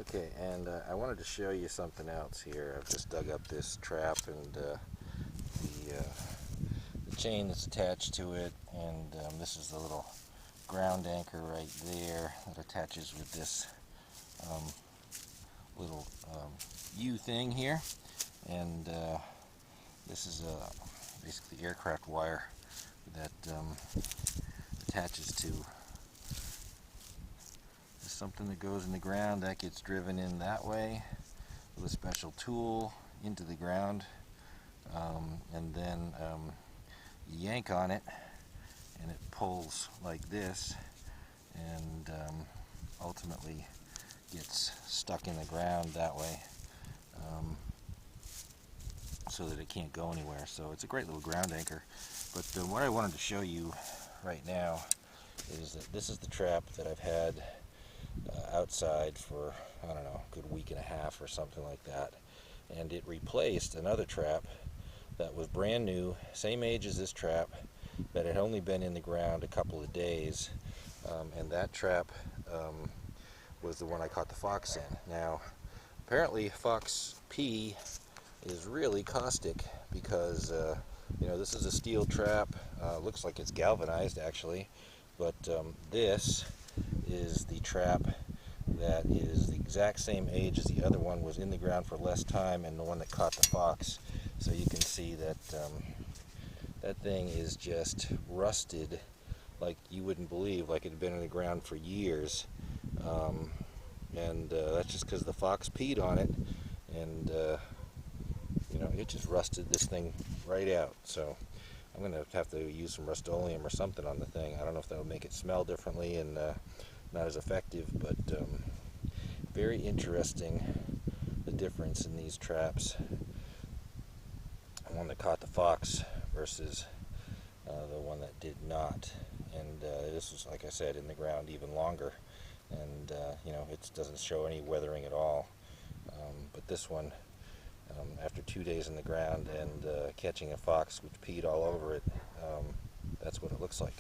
Okay, and I wanted to show you something else here. I've just dug up this trap and the chain that's attached to it, and this is the little ground anchor right there that attaches with this little U thing here, and this is basically aircraft wire that attaches to something that goes in the ground that gets driven in that way with a special tool into the ground, and then you yank on it and it pulls like this, and ultimately gets stuck in the ground that way, so that it can't go anywhere. So it's a great little ground anchor. But what I wanted to show you right now is that this is the trap that I've had outside for, I don't know, a good week and a half or something like that, and it replaced another trap that was brand new, same age as this trap, that had only been in the ground a couple of days, and that trap was the one I caught the fox in. Now apparently fox pee is really caustic, because you know, this is a steel trap, looks like it's galvanized actually, but this is the trap that is the exact same age as the other one, was in the ground for less time, and the one that caught the fox. So you can see that that thing is just rusted like you wouldn't believe, like it had been in the ground for years, and that's just because the fox peed on it, and you know, it just rusted this thing right out. So I'm going to have to use some Rust-Oleum or something on the thing. I don't know if that'll make it smell differently and not as effective, but very interesting, the difference in these traps. The one that caught the fox versus the one that did not. And this was, like I said, in the ground even longer, and you know, it doesn't show any weathering at all. But this one, after 2 days in the ground and catching a fox which peed all over it, that's what it looks like.